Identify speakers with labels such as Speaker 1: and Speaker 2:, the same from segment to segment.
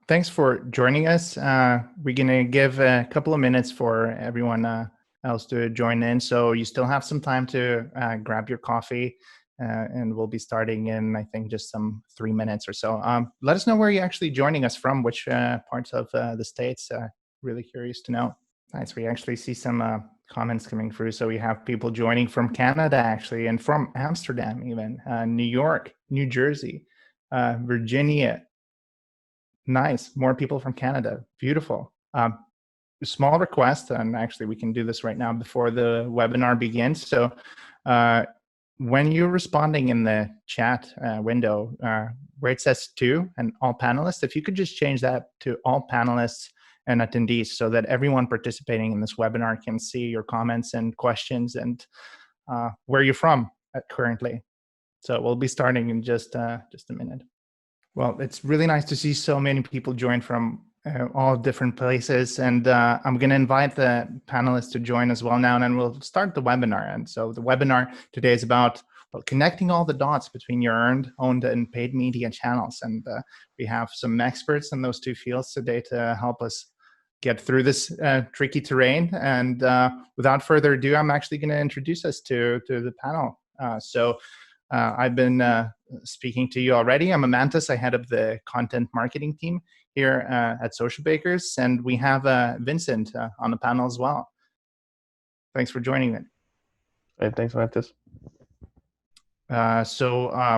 Speaker 1: thanks for joining us. We're going to give a couple of minutes for everyone else to join in. So you still have some time to grab your coffee, and we'll be starting in, I think, just some 3 minutes or so. Let us know where you're actually joining us from, which parts of the States. Really curious to know. Nice. We actually see some comments coming through. So we have people joining from Canada, actually, and from Amsterdam, even, New York, New Jersey, Virginia. Nice. More people from Canada. Beautiful. Small request, and actually we can do this right now before the webinar begins. So when you're responding in the chat window, where it says to and all panelists, if you could just change that to all panelists and attendees so that everyone participating in this webinar can see your comments and questions and where you're from currently. So we'll be starting in just a minute. Well, it's really nice to see so many people join from all different places. And I'm going to invite the panelists to join as well now, and then we'll start the webinar. And so the webinar today is about connecting all the dots between your earned, owned, and paid media channels. And we have some experts in those two fields today to help us get through this tricky terrain. And without further ado, I'm actually going to introduce us to the panel. I've been speaking to you already. I'm Amantis. I head up the content marketing team here at Socialbakers, and we have Vincent on the panel as well. Thanks for joining me.
Speaker 2: Hey, thanks, Amantis.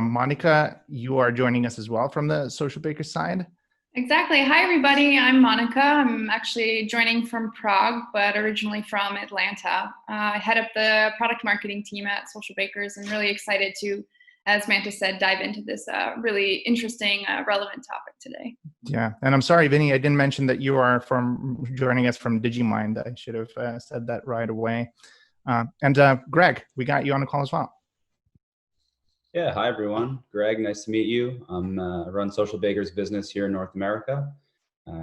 Speaker 1: Monica, you are joining us as well from the Socialbakers side.
Speaker 3: Exactly. Hi, everybody. I'm Monica. I'm actually joining from Prague, but originally from Atlanta. I head up the product marketing team at Socialbakers and really excited to, as Mantis said, dive into this really interesting, relevant topic today.
Speaker 1: Yeah, and I'm sorry, Vinny, I didn't mention that you are joining us from Digimind. I should have said that right away. And Greg, we got you on the call as well.
Speaker 4: Yeah, hi everyone. Greg, nice to meet you. I run Socialbakers business here in North America.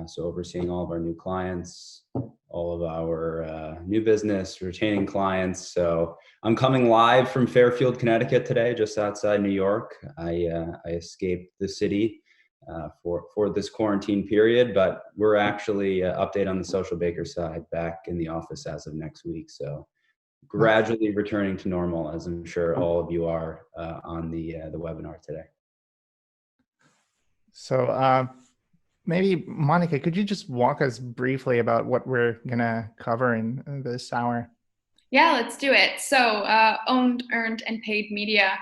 Speaker 4: So overseeing all of our new clients, all of our new business, retaining clients. So I'm coming live from Fairfield, Connecticut today, just outside New York. I escaped the city for this quarantine period, but we're actually update on the Socialbakers side back in the office as of next week. So gradually returning to normal, as I'm sure all of you are on the webinar today.
Speaker 1: So maybe, Monica, could you just walk us briefly about what we're going to cover in this hour?
Speaker 3: Yeah, let's do it. So owned, earned, and paid media.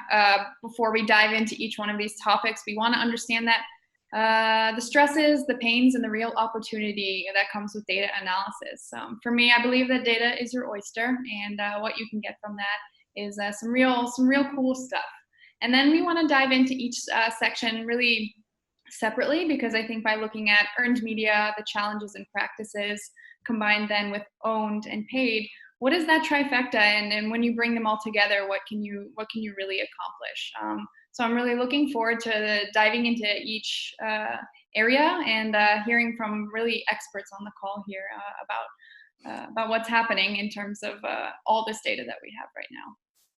Speaker 3: Before we dive into each one of these topics, we want to understand that the stresses, the pains, and the real opportunity that comes with data analysis. For me, I believe that data is your oyster, and what you can get from that is some real cool stuff. And then we want to dive into each section really separately, because I think by looking at earned media, the challenges and practices, combined then with owned and paid, what is that trifecta? And when you bring them all together, what can you really accomplish? So I'm really looking forward to diving into each area and hearing from really experts on the call here about what's happening in terms of all this data that we have right now.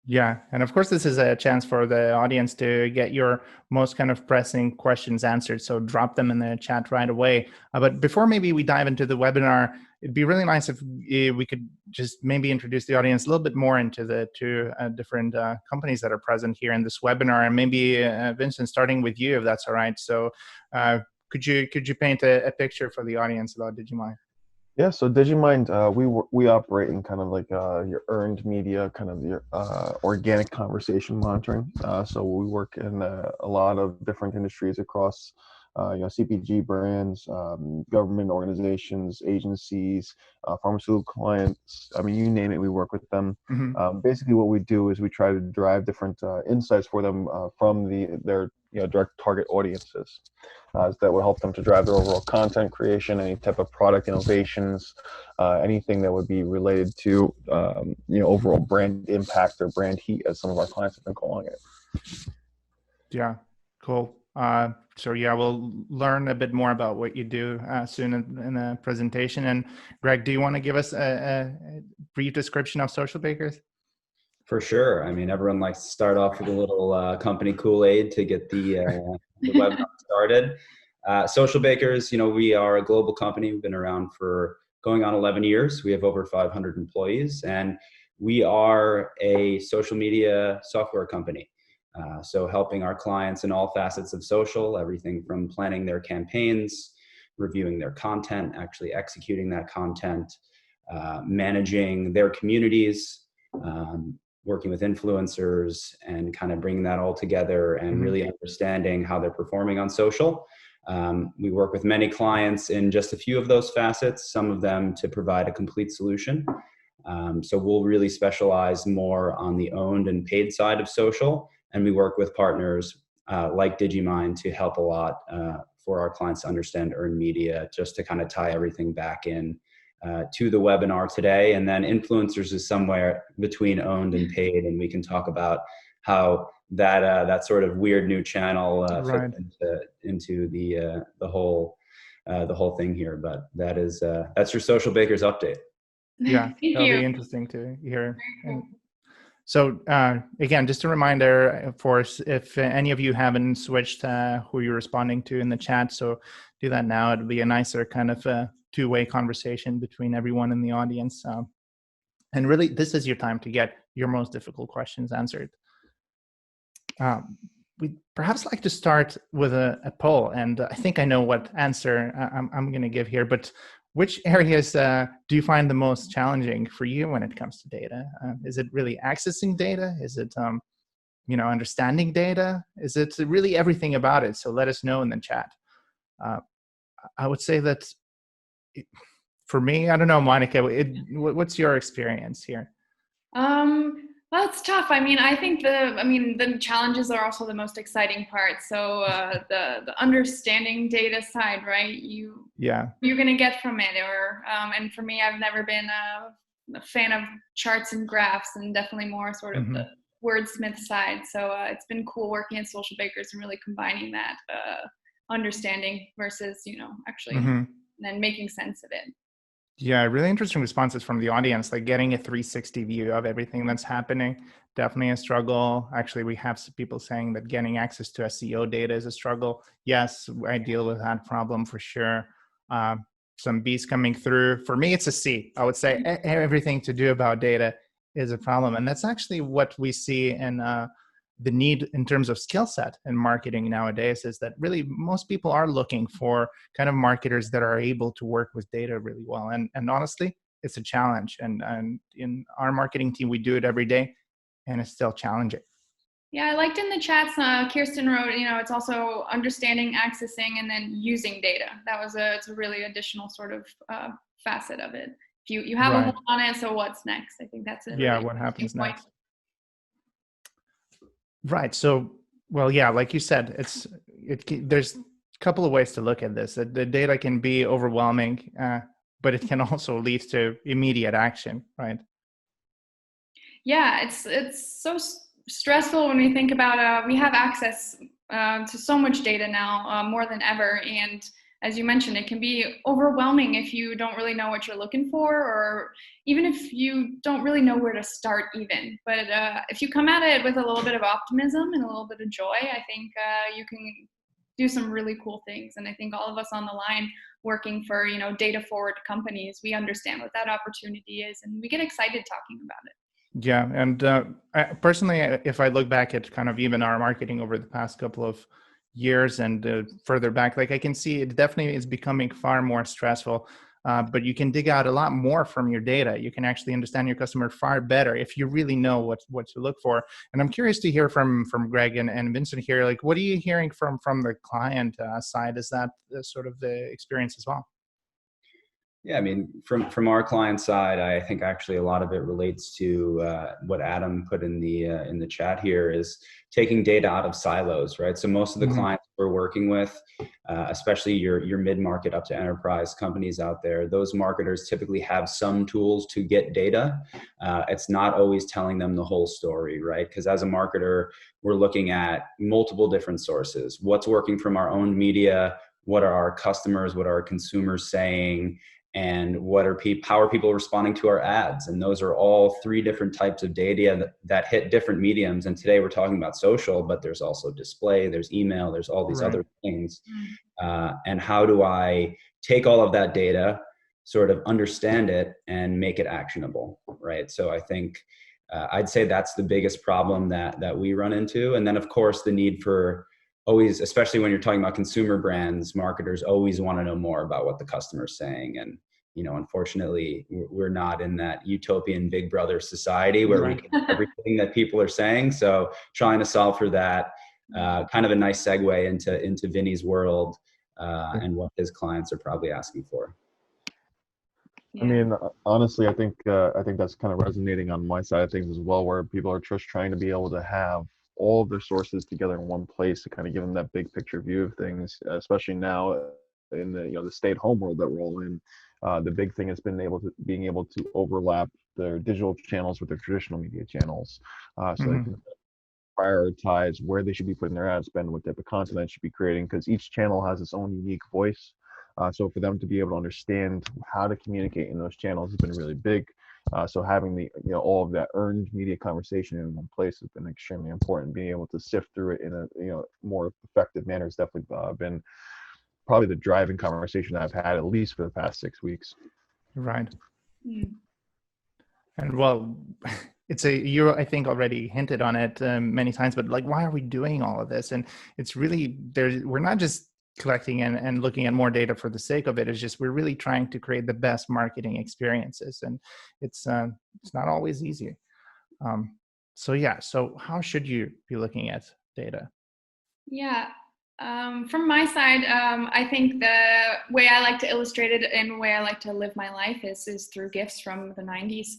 Speaker 1: Yeah, and of course, this is a chance for the audience to get your most kind of pressing questions answered. So drop them in the chat right away. But before maybe we dive into the webinar, it'd be really nice if we could just maybe introduce the audience a little bit more into the two different companies that are present here in this webinar. And maybe Vincent, starting with you, if that's all right. So could you paint a picture for the audience about Digimind?
Speaker 2: Yeah, so Digimind, we operate in kind of like your earned media, kind of your organic conversation monitoring. So we work in a lot of different industries across, CPG brands, government organizations, agencies, pharmaceutical clients. I mean, you name it, we work with them.
Speaker 1: Mm-hmm.
Speaker 2: Basically, what we do is we try to drive different insights for them from their direct target audiences. That will help them to drive their overall content creation, any type of product innovations, anything that would be related to overall brand impact or brand heat, as some of our clients have been calling it.
Speaker 1: Yeah, cool. So yeah, we'll learn a bit more about what you do soon in the presentation. And Greg, do you want to give us a brief description of Socialbakers?
Speaker 4: For sure. I mean, everyone likes to start off with a little company Kool-Aid to get the webinar started. Socialbakers, we are a global company. We've been around for going on 11 years. We have over 500 employees, and we are a social media software company. So helping our clients in all facets of social, everything from planning their campaigns, reviewing their content, actually executing that content, managing their communities, working with influencers, and kind of bringing that all together and really understanding how they're performing on social. We work with many clients in just a few of those facets, some of them to provide a complete solution. So we'll really specialize more on the owned and paid side of social. And we work with partners like Digimind to help a lot for our clients to understand earned media, just to kind of tie everything back in to the webinar today. And then influencers is somewhere between owned and paid. And we can talk about how that sort of weird new channel fits into the whole thing here. But that's your Socialbakers update.
Speaker 1: Yeah, that'll be interesting to hear. And so again, just a reminder for us, if any of you haven't switched who you're responding to in the chat, so do that now. It'll be a nicer kind of two-way conversation between everyone in the audience. And really, this is your time to get your most difficult questions answered. We'd perhaps like to start with a poll, and I think I know what answer I'm going to give here, but which areas do you find the most challenging for you when it comes to data? Is it really accessing data? Is it understanding data? Is it really everything about it? So let us know in the chat. I would say that for me, I don't know, Monica, what's your experience here?
Speaker 3: Well, it's tough. I mean, I think the challenges are also the most exciting part. So the understanding data side, right? You're going to get from it. And for me, I've never been a fan of charts and graphs, and definitely more sort of the wordsmith side. So it's been cool working at Socialbakers and really combining that understanding versus, actually then making sense of it.
Speaker 1: Yeah, really interesting responses from the audience, like getting a 360 view of everything that's happening. Definitely a struggle. Actually, we have some people saying that getting access to SEO data is a struggle. Yes, I deal with that problem for sure. Some B's coming through. For me, it's a C. I would say everything to do about data is a problem. And that's actually what we see in the need in terms of skill set in marketing nowadays, is that really most people are looking for kind of marketers that are able to work with data really well. And honestly, it's a challenge. And in our marketing team, we do it every day, and it's still challenging.
Speaker 3: Yeah, I liked in the chats, Kirsten wrote, it's also understanding, accessing, and then using data. It's a really additional sort of facet of it. If you have a hold on it, so what's next? I think that's it.
Speaker 1: Yeah, what happens next? Right. So, well, yeah, like you said, there's a couple of ways to look at this. The data can be overwhelming, but it can also lead to immediate action, right?
Speaker 3: Yeah, it's so stressful when we think about we have access to so much data now, more than ever, and as you mentioned, it can be overwhelming if you don't really know what you're looking for, or even if you don't really know where to start even. But if you come at it with a little bit of optimism and a little bit of joy, I think you can do some really cool things. And I think all of us on the line working for, data forward companies, we understand what that opportunity is, and we get excited talking about it.
Speaker 1: Yeah. And personally, if I look back at kind of even our marketing over the past couple of years and further back, like I can see it definitely is becoming far more stressful, but you can dig out a lot more from your data. You can actually understand your customer far better if you really know what to look for. And I'm curious to hear from Greg and Vincent here, like what are you hearing from the client side? Is that sort of the experience as well?
Speaker 4: Yeah, I mean, from our client side, I think actually a lot of it relates to what Adam put in the chat here, is taking data out of silos, right? So most of the clients we're working with, especially your mid-market up to enterprise companies out there, those marketers typically have some tools to get data. It's not always telling them the whole story, right? Because as a marketer, we're looking at multiple different sources. What's working from our own media? What are our customers? What are our consumers saying? and how are people responding to our ads? And those are all three different types of data that hit different mediums. And today we're talking about social, but there's also display, there's email, there's all these other things. And how do I take all of that data, sort of understand it, and make it actionable, right? So I think I'd say that's the biggest problem that we run into. And then of course the need for always, especially when you're talking about consumer brands, marketers always want to know more about what the customer's saying. And, unfortunately, we're not in that utopian Big Brother society where we get everything that people are saying. So trying to solve for that, kind of a nice segue into Vinny's world and what his clients are probably asking for.
Speaker 2: I mean, honestly, I think that's kind of resonating on my side of things as well, where people are just trying to be able to have all of their sources together in one place to kind of give them that big picture view of things, especially now in the stay-at-home world that we're all in. The big thing has been being able to overlap their digital channels with their traditional media channels, so they can prioritize where they should be putting their ad spend, what type of content they should be creating, because each channel has its own unique voice. So for them to be able to understand how to communicate in those channels has been really big. So having all of that earned media conversation in one place has been extremely important. Being able to sift through it in a more effective manner has definitely been probably the driving conversation that I've had, at least for the past 6 weeks.
Speaker 1: Right. And well, you I think already hinted on it many times, but like, why are we doing all of this? And it's really we're not just collecting and looking at more data for the sake of it. It's just we're really trying to create the best marketing experiences, and it's not always easy. So how should you be looking at data?
Speaker 3: From my side, I think the way I like to illustrate it and the way I like to live my life is through gifts from the 90s.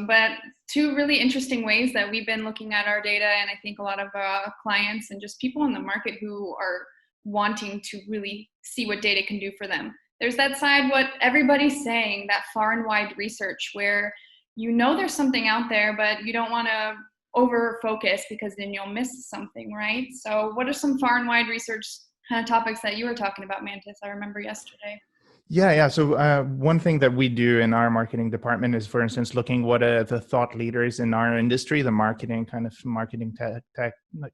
Speaker 3: But two really interesting ways that we've been looking at our data, and I think a lot of clients and just people in the market who are wanting to really see what data can do for them. There's that side, what everybody's saying, that far and wide research where there's something out there, but you don't want to over focus because then you'll miss something, right? So what are some far and wide research kind of topics that you were talking about, Mantis? I remember yesterday.
Speaker 1: Yeah. So one thing that we do in our marketing department is, for instance, looking what the thought leaders in our industry, the marketing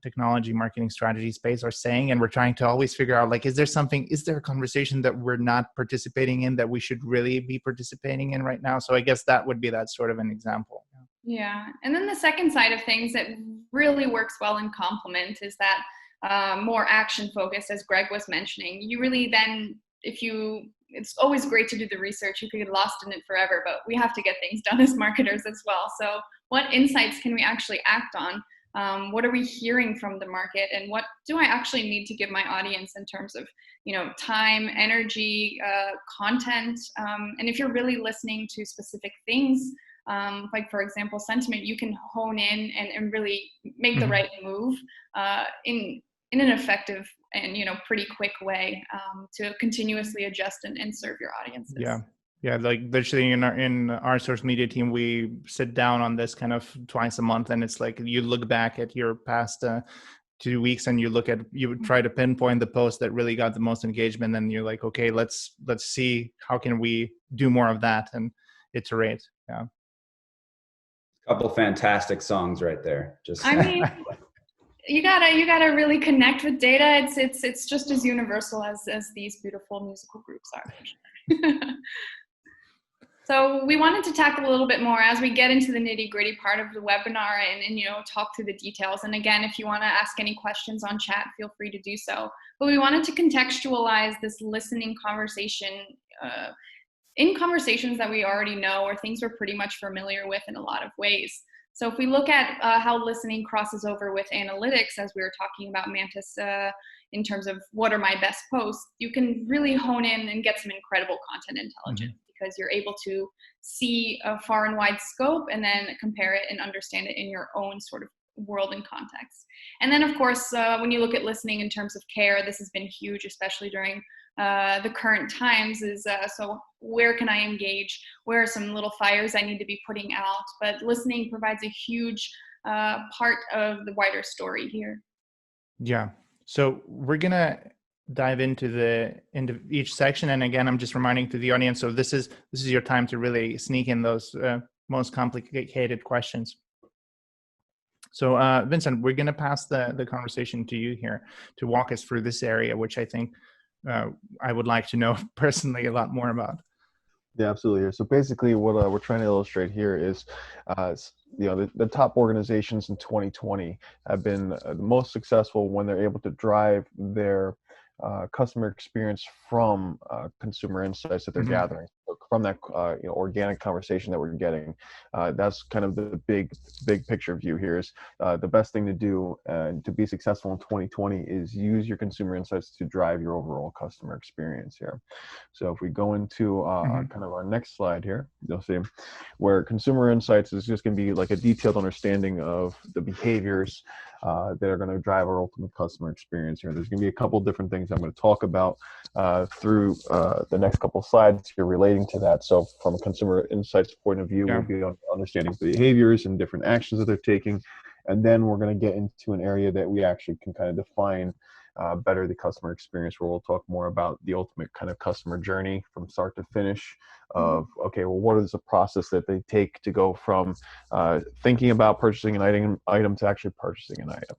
Speaker 1: technology, marketing strategy space are saying. And we're trying to always figure out, like, is there a conversation that we're not participating in that we should really be participating in right now? So I guess that would be that sort of an example.
Speaker 3: Yeah. And then the second side of things that really works well in complement is that more action focused, as Greg was mentioning. You really then, it's always great to do the research. You could get lost in it forever, but we have to get things done as marketers as well. So what insights can we actually act on? What are we hearing from the market? And what do I actually need to give my audience in terms of, time, energy, content? And if you're really listening to specific things, like for example, sentiment, you can hone in and really make the right move in an effective and pretty quick way to continuously adjust and serve your audiences.
Speaker 1: Yeah. Like literally in our social media team, we sit down on this kind of twice a month, and it's like you look back at your past 2 weeks and you try to pinpoint the post that really got the most engagement, and you're like, okay, let's see how can we do more of that and iterate. Yeah.
Speaker 4: Couple fantastic songs right there.
Speaker 3: You gotta really connect with data. It's just as universal as these beautiful musical groups are. So we wanted to tackle a little bit more as we get into the nitty-gritty part of the webinar and talk through the details. And again, if you want to ask any questions on chat, feel free to do so. But we wanted to contextualize this listening conversation in conversations that we already know or things we're pretty much familiar with in a lot of ways. So if we look at how listening crosses over with analytics, as we were talking about, Mantis, in terms of what are my best posts, you can really hone in and get some incredible content intelligence because you're able to see a far and wide scope and then compare it and understand it in your own sort of world and context. And then, of course, when you look at listening in terms of care, this has been huge, especially during the current times, is so where can I engage? Where are some little fires I need to be putting out? But listening provides a huge part of the wider story here.
Speaker 1: Yeah. So we're going to dive into each section. And again, I'm just reminding to the audience, so this is your time to really sneak in those most complicated questions. So Vincent, we're going to pass the conversation to you here to walk us through this area, which I think I would like to know personally a lot more about.
Speaker 2: Yeah, absolutely. So basically what we're trying to illustrate here is, the top organizations in 2020 have been the most successful when they're able to drive their customer experience from consumer insights that they're gathering, from that organic conversation that we're getting. That's kind of the big picture view here is the best thing to do to be successful in 2020 is use your consumer insights to drive your overall customer experience here. So if we go into kind of our next slide here, you'll see where consumer insights is just going to be like a detailed understanding of the behaviors that are going to drive our ultimate customer experience here. There's going to be a couple different things I'm going to talk about through the next couple slides here relating to that. So from a consumer insights point of view, we'll be understanding the behaviors and different actions that they're taking. And then we're going to get into an area that we actually can kind of define better the customer experience, where we'll talk more about the ultimate kind of customer journey from start to finish of, okay, well, what is the process that they take to go from thinking about purchasing an item to actually purchasing an item.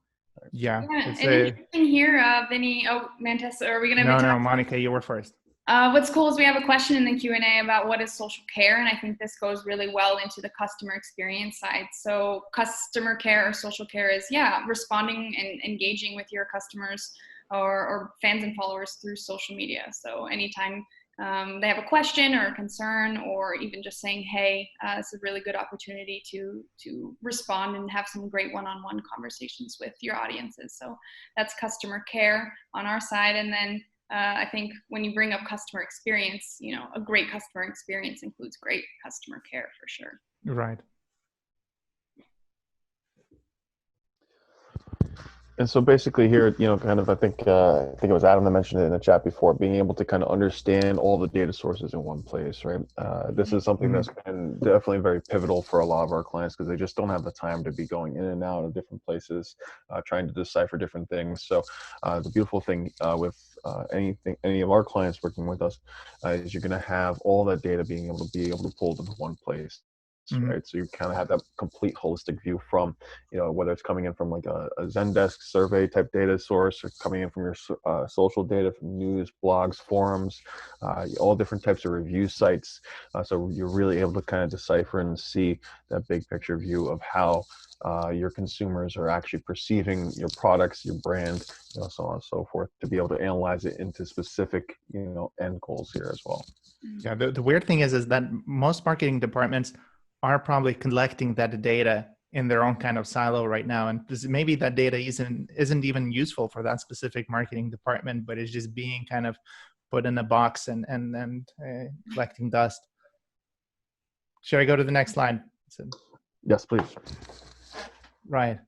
Speaker 1: Yeah.
Speaker 3: Anything here, Vinny? Oh, Mantis, are we going to
Speaker 1: No, Monica, you were first.
Speaker 3: What's cool is we have a question in the Q&A about what is social care, and I think this goes really well into the customer experience side. So customer care or social care is, responding and engaging with your customers or fans and followers through social media. So anytime they have a question or a concern, or even just saying, hey, it's a really good opportunity to respond and have some great one-on-one conversations with your audiences. So that's customer care on our side. And then I think when you bring up customer experience, a great customer experience includes great customer care for sure.
Speaker 1: Right.
Speaker 2: And so basically here, kind of, I think it was Adam that mentioned it in the chat before, being able to kind of understand all the data sources in one place, right? This is something that's been definitely very pivotal for a lot of our clients, because they just don't have the time to be going in and out of different places, trying to decipher different things. So the beautiful thing with any of our clients working with us is you're going to have all that data being able to pull into one place. Right, so you kind of have that complete holistic view from, whether it's coming in from like a Zendesk survey type data source, or coming in from your social data, from news, blogs, forums, all different types of review sites. So you're really able to kind of decipher and see that big picture view of how your consumers are actually perceiving your products, your brand, so on and so forth, to be able to analyze it into specific, end goals here as well.
Speaker 1: Yeah, the weird thing is that most marketing departments are probably collecting that data in their own kind of silo right now, and maybe that data isn't even useful for that specific marketing department, but it's just being kind of put in a box and collecting dust. Should I go to the next slide?
Speaker 2: Yes, please.
Speaker 1: Right.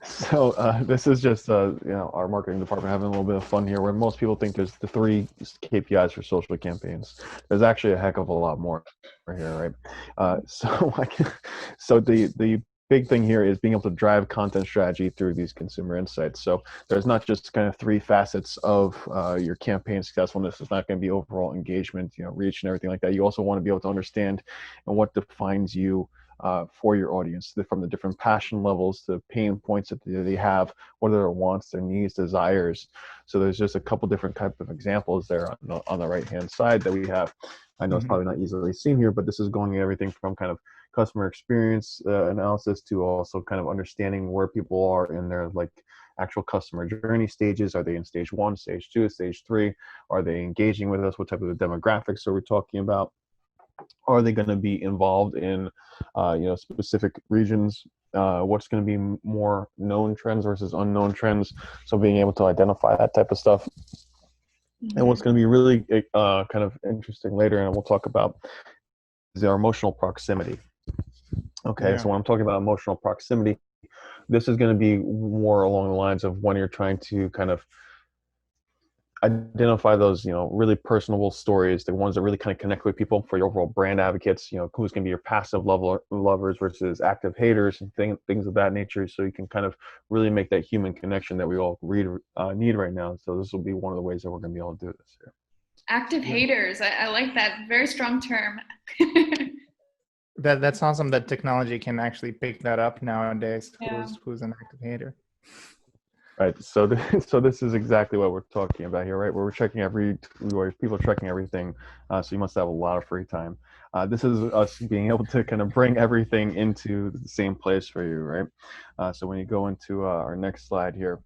Speaker 2: So this is just our marketing department having a little bit of fun here, where most people think there's the 3 KPIs for social campaigns. There's actually a heck of a lot more here, right? So the big thing here is being able to drive content strategy through these consumer insights. So there's not just kind of 3 facets of your campaign successfulness. It's not going to be overall engagement, reach and everything like that. You also want to be able to understand what defines you for your audience, from the different passion levels to pain points that they have, what are their wants, their needs, desires. So there's just a couple different type of examples there on the right-hand side that we have. I know it's probably not easily seen here, but this is going everything from kind of customer experience analysis to also kind of understanding where people are in their actual customer journey stages. Are they in stage 1, stage 2, stage 3? Are they engaging with us? What type of demographics are we talking about? Are they going to be involved in specific regions? What's going to be more known trends versus unknown trends? So being able to identify that type of stuff. And what's going to be really kind of interesting later, and we'll talk about, is our emotional proximity. Okay, so when I'm talking about emotional proximity, this is going to be more along the lines of when you're trying to kind of identify those, really personable stories, the ones that really kind of connect with people for your overall brand advocates, who's going to be your passive lovers versus active haters and things of that nature. So you can kind of really make that human connection that we all need right now. So this will be one of the ways that we're going to be able to do this here.
Speaker 3: Active haters. I like that. Very strong term.
Speaker 1: That's awesome that technology can actually pick that up nowadays.
Speaker 3: Yeah.
Speaker 1: Who's an active hater?
Speaker 2: Right. So this is exactly what we're talking about here, right? Where people are checking everything. So you must have a lot of free time. This is us being able to kind of bring everything into the same place for you, right? So when you go into our next slide here,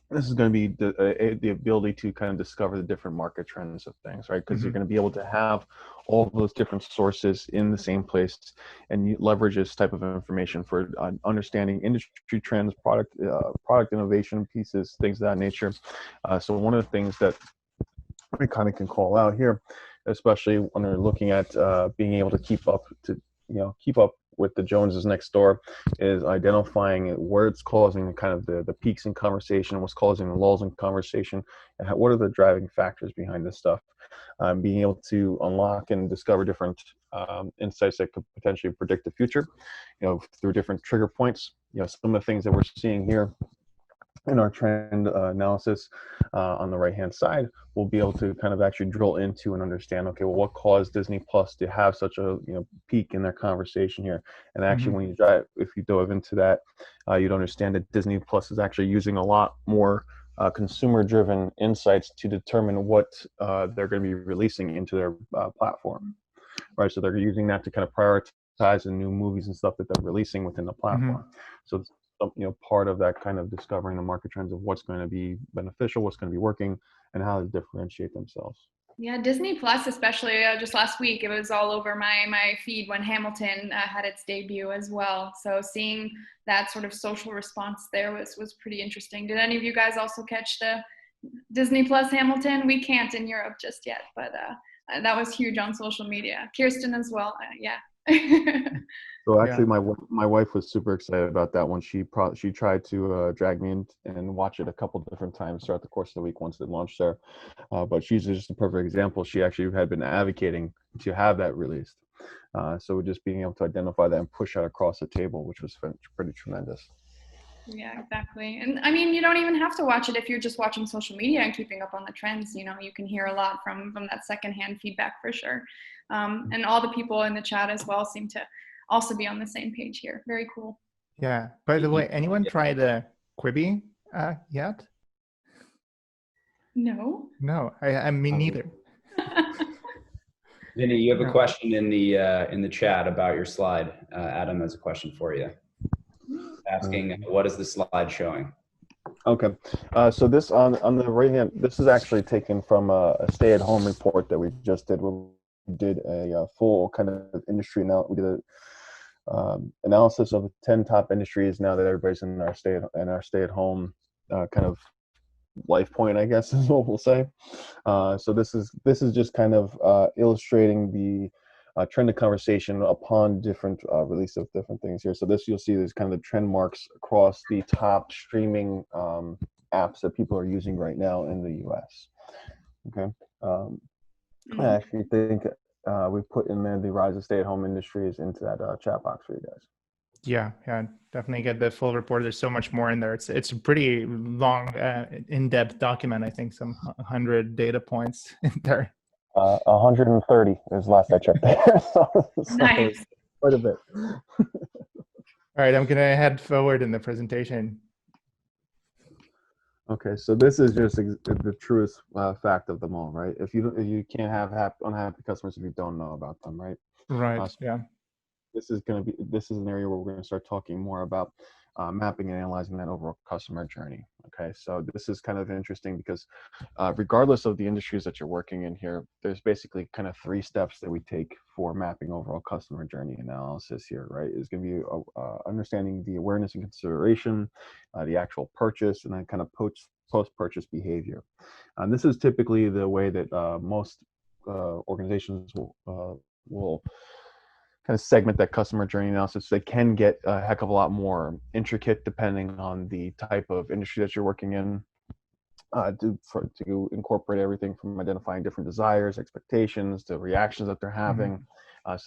Speaker 2: this is going to be the ability to kind of discover the different market trends of things, right? Because you're going to be able to have all of those different sources in the same place, and you leverage this type of information for understanding industry trends, product innovation pieces, things of that nature. So one of the things that we kind of can call out here, especially when we're looking at being able to keep up with the Joneses next door, is identifying where it's causing kind of the peaks in conversation, what's causing the lulls in conversation, and what are the driving factors behind this stuff. Being able to unlock and discover different insights that could potentially predict the future, through different trigger points. Some of the things that we're seeing here in our trend analysis on the right hand side, we'll be able to kind of actually drill into and understand, okay, well, what caused Disney Plus to have such a peak in their conversation here? And actually, when if you dove into that, you'd understand that Disney Plus is actually using a lot more consumer-driven insights to determine what they're going to be releasing into their platform, right? So they're using that to kind of prioritize the new movies and stuff that they're releasing within the platform. So part of that kind of discovering the market trends of what's going to be beneficial, what's going to be working, and how to differentiate themselves.
Speaker 3: Yeah, Disney Plus, especially just last week, it was all over my feed when Hamilton had its debut as well. So seeing that sort of social response there was pretty interesting. Did any of you guys also catch the Disney Plus Hamilton? We can't in Europe just yet, but that was huge on social media. Kirsten as well. Yeah.
Speaker 2: So actually, my wife was super excited about that one. She tried to drag me in and watch it a couple different times throughout the course of the week once it launched there. But she's just a perfect example. She actually had been advocating to have that released. So just being able to identify that and push that across the table, which was pretty tremendous.
Speaker 3: Yeah, exactly. And I mean, you don't even have to watch it if you're just watching social media and keeping up on the trends. You can hear a lot from that secondhand feedback for sure. And all the people in the chat as well seem to also be on the same page here. Very cool.
Speaker 1: Yeah. By the way, anyone tried Quibi yet?
Speaker 3: No.
Speaker 1: No, I mean neither.
Speaker 4: Vinny, you have a question in the chat about your slide. Adam has a question for you, asking what is the slide showing?
Speaker 2: Okay, so this on the right hand, this is actually taken from a stay-at-home report that we just did. We did a full kind of industry now. We did a analysis of the 10 top industries now that everybody's in our stay-at-home kind of life point, I guess is what we'll say. So this is just kind of illustrating the trend of conversation upon different release of different things here. So this, you'll see there's kind of the trend marks across the top streaming apps that people are using right now in the US. Okay. I actually think we put in there the rise of stay-at-home industries into that chat box for you guys.
Speaker 1: Yeah, definitely get the full report. There's so much more in there. It's a pretty long, in-depth document. I think some 100 data points in there.
Speaker 2: 130 is last I checked. so
Speaker 3: Nice.
Speaker 2: Quite a bit.
Speaker 1: All right, I'm gonna head forward in the presentation.
Speaker 2: Okay, so this is just the truest fact of them all, right? If you can't have unhappy customers if you don't know about them, right?
Speaker 1: Right. Yeah.
Speaker 2: This is an area where we're going to start talking more about mapping and analyzing that overall customer journey. Okay, so this is kind of interesting because regardless of the industries that you're working in here, there's basically kind of 3 steps that we take for mapping overall customer journey analysis here, right? It's going to be understanding the awareness and consideration, the actual purchase, and then kind of post-purchase behavior. And this is typically the way that most organizations will kind of segment that customer journey analysis. They can get a heck of a lot more intricate depending on the type of industry that you're working in. to incorporate everything from identifying different desires, expectations, to reactions that they're having,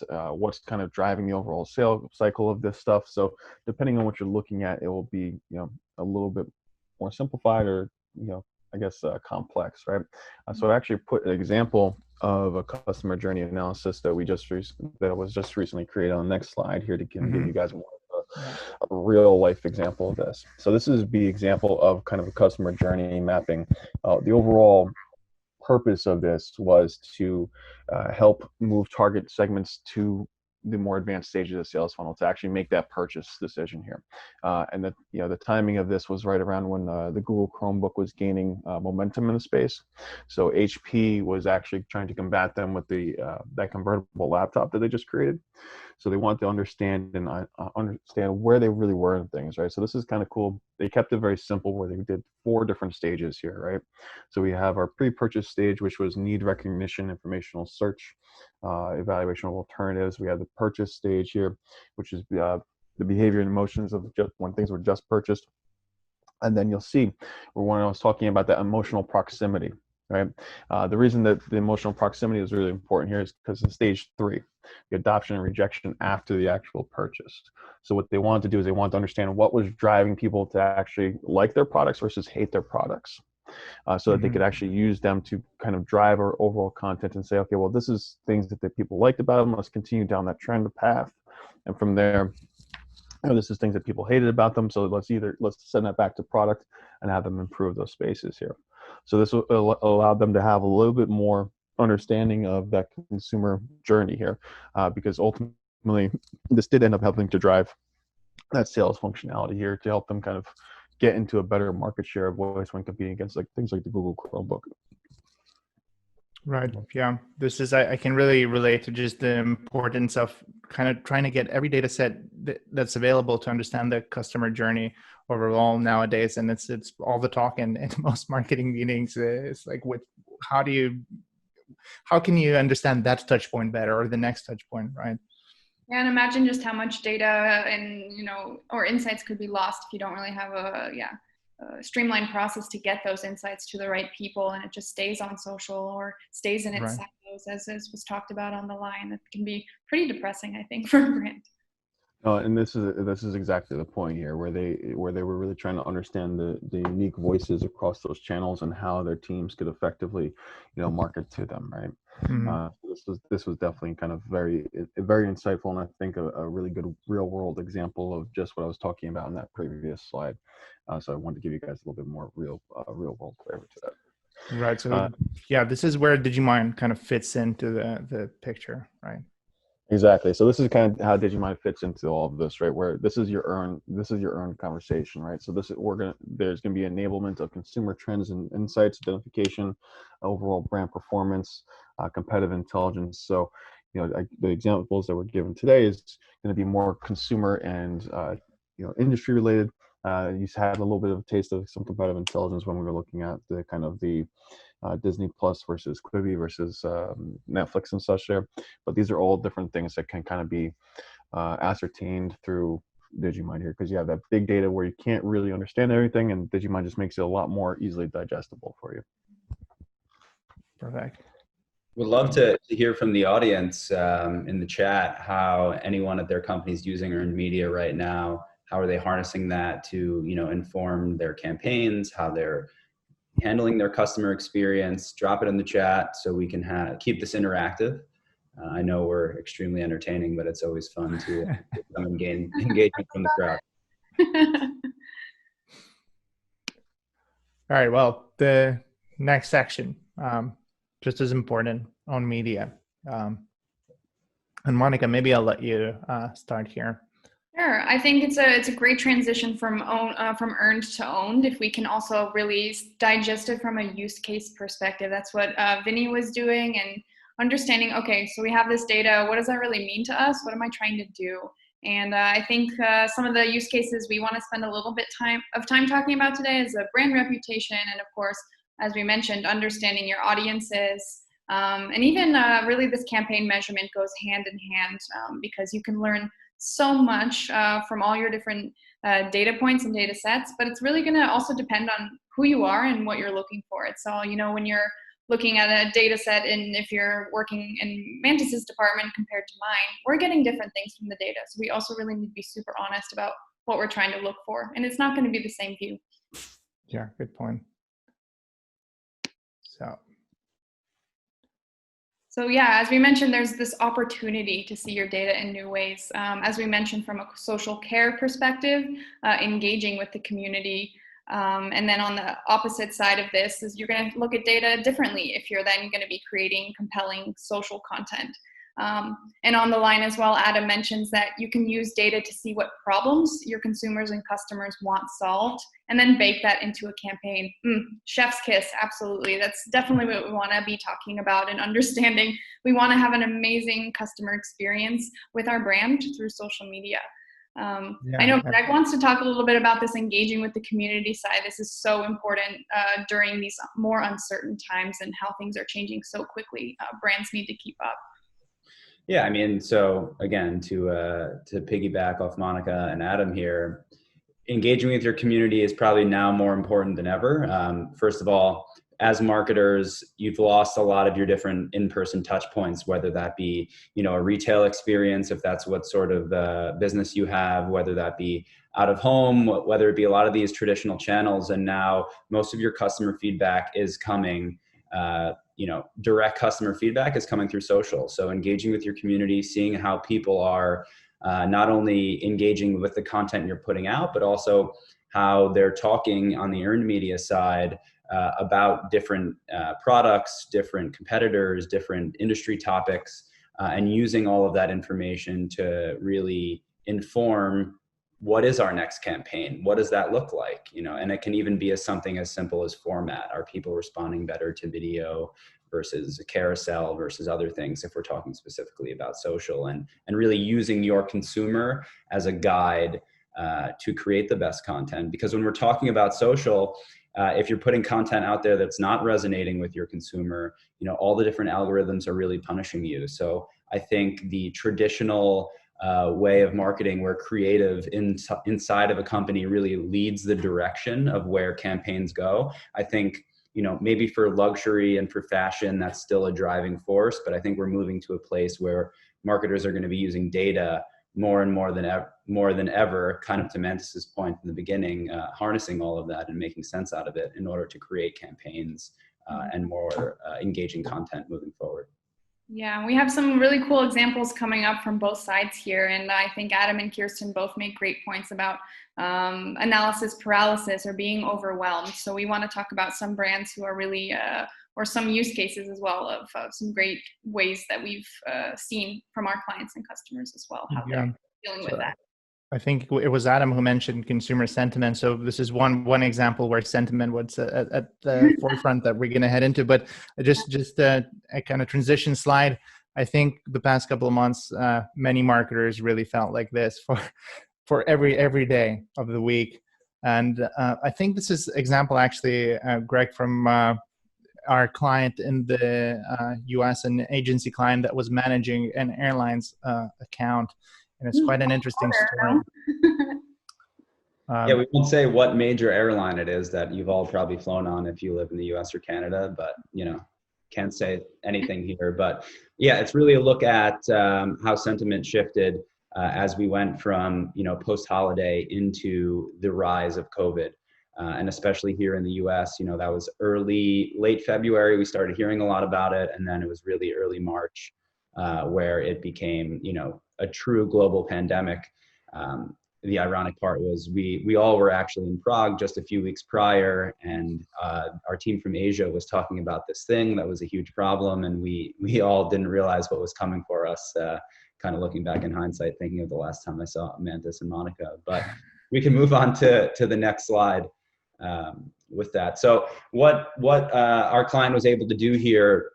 Speaker 2: what's kind of driving the overall sales cycle of this stuff. So depending on what you're looking at, it will be, a little bit more simplified or, I guess, complex, right? So I actually put an example of a customer journey analysis that was just recently created on the next slide here to give you guys more a real life example of this. So this is the example of kind of a customer journey mapping. The overall purpose of this was to help move target segments to the more advanced stages of the sales funnel to actually make that purchase decision here. And the timing of this was right around when the Google Chromebook was gaining momentum in the space. So HP was actually trying to combat them with that convertible laptop that they just created. So they want to understand where they really were in things, right? So this is kind of cool. They kept it very simple where they did 4 different stages here, right? So we have our pre-purchase stage, which was need recognition, informational search, evaluation of alternatives. We have the purchase stage here, which is the behavior and emotions of just when things were just purchased. And then you'll see when I was talking about that emotional proximity, right? The reason that the emotional proximity is really important here is because in stage 3, the adoption and rejection after the actual purchase. So what they want to do is they want to understand what was driving people to actually like their products versus hate their products. So that they could actually use them to kind of drive our overall content and say, okay, well, this is things that the people liked about them. Let's continue down that trend path. And from there, this is things that people hated about them. So let's send that back to product and have them improve those spaces here. So this will allow them to have a little bit more understanding of that consumer journey here, because ultimately this did end up helping to drive that sales functionality here to help them kind of get into a better market share of voice when competing against things like the Google Chromebook.
Speaker 1: Right. Yeah. This is, I can really relate to just the importance of kind of trying to get every data set that's available to understand the customer journey overall nowadays. And it's all the talk in most marketing meetings. It's like, how can you understand that touch point better or the next touch point, right?
Speaker 3: Yeah, and imagine just how much data and, or insights could be lost if you don't really have a streamlined process to get those insights to the right people, and it just stays on social or stays in its silos, as was talked about on the line. That can be pretty depressing, I think, for a brand.
Speaker 2: And this is exactly the point here, where they were really trying to understand the unique voices across those channels and how their teams could effectively, market to them, right? This was definitely kind of very insightful, and I think a really good real world example of just what I was talking about in that previous slide. So I wanted to give you guys a little bit more real world flavor to that.
Speaker 1: Right. So this is where Digimind kind of fits into the picture, right?
Speaker 2: Exactly. So this is kind of how Digimind fits into all of this, right? Where this is your earned conversation, right? So there's gonna be enablement of consumer trends and insights, identification, overall brand performance, competitive intelligence. So, the examples that were given today is going to be more consumer and industry related. You had a little bit of a taste of some competitive intelligence when we were looking at the kind of the Disney Plus versus Quibi versus Netflix and such there. But these are all different things that can kind of be ascertained through Digimind here, because you have that big data where you can't really understand everything, and Digimind just makes it a lot more easily digestible for you.
Speaker 1: Perfect.
Speaker 4: Would love to hear from the audience in the chat how anyone at their company is using earned media right now. How are they harnessing that to inform their campaigns, how they're handling their customer experience? Drop it in the chat so we can keep this interactive. I know we're extremely entertaining, but it's always fun to gain engagement from the crowd.
Speaker 1: All right. Well, the next section, just as important, on media. And Monica, maybe I'll let you start here.
Speaker 3: Sure. I think it's a great transition from earned to owned. If we can also really digest it from a use case perspective, that's what Vinny was doing, and understanding, okay, so we have this data. What does that really mean to us? What am I trying to do? And I think some of the use cases we want to spend a little bit of time talking about today is a brand reputation, and of course, as we mentioned, understanding your audiences. And even really this campaign measurement goes hand in hand, because you can learn so much from all your different data points and data sets, but it's really going to also depend on who you are and what you're looking for. It's all, when you're looking at a data set, and if you're working in Mantis's department compared to mine, we're getting different things from the data. So we also really need to be super honest about what we're trying to look for. And it's not going to be the same view.
Speaker 1: Yeah, good point.
Speaker 3: So yeah, as we mentioned, there's this opportunity to see your data in new ways. As we mentioned, from a social care perspective, engaging with the community. And then on the opposite side of this is you're going to look at data differently if you're then going to be creating compelling social content. And on the line as well, Adam mentions that you can use data to see what problems your consumers and customers want solved, and then bake that into a campaign. Chef's kiss, absolutely. That's definitely what we want to be talking about and understanding. We want to have an amazing customer experience with our brand through social media. I know Greg wants to talk a little bit about this engaging with the community side. This is so important during these more uncertain times and how things are changing so quickly. Brands need to keep up.
Speaker 4: Yeah, I mean, so again, to piggyback off Monica and Adam here, engaging with your community is probably now more important than ever. First of all, as marketers, you've lost a lot of your different in-person touch points, whether that be, a retail experience, if that's what sort of business you have, whether that be out of home, whether it be a lot of these traditional channels. And now most of your customer feedback is coming, direct customer feedback is coming through social. So engaging with your community, seeing how people are not only engaging with the content you're putting out, but also how they're talking on the earned media side about different products, different competitors, different industry topics, and using all of that information to really inform what is our next campaign? What does that look like? And it can even be something as simple as format. Are people responding better to video versus a carousel versus other things if we're talking specifically about social, and really using your consumer as a guide to create the best content. Because when we're talking about social, if you're putting content out there that's not resonating with your consumer, all the different algorithms are really punishing you. So I think the traditional way of marketing where creative inside of a company really leads the direction of where campaigns go. I think, maybe for luxury and for fashion, that's still a driving force, but I think we're moving to a place where marketers are going to be using data more and more than ever, kind of to Mantis's point in the beginning, harnessing all of that and making sense out of it in order to create campaigns and more engaging content moving forward.
Speaker 3: Yeah, we have some really cool examples coming up from both sides here. And I think Adam and Kirsten both make great points about analysis paralysis or being overwhelmed. So we want to talk about some brands who are really, or some use cases as well of some great ways that we've seen from our clients and customers as well, how they're dealing with that.
Speaker 1: I think it was Adam who mentioned consumer sentiment. So this is one example where sentiment was at the forefront that we're going to head into. But just a kind of transition slide. I think the past couple of months, many marketers really felt like this for every day of the week. And I think this is example actually, Greg, from our client in the US, an agency client that was managing an airline's account. And it's quite an interesting story.
Speaker 4: Yeah, we won't say what major airline it is that you've all probably flown on if you live in the US or Canada, but can't say anything here. But yeah, it's really a look at how sentiment shifted as we went from post-holiday into the rise of COVID. And especially here in the US, that was late February, we started hearing a lot about it. And then it was really early March where it became, a true global pandemic. The ironic part was we all were actually in Prague just a few weeks prior, and our team from Asia was talking about this thing that was a huge problem, and we all didn't realize what was coming for us, kind of looking back in hindsight, thinking of the last time I saw Mantis and Monica. But we can move on to the next slide with that. So what our client was able to do here,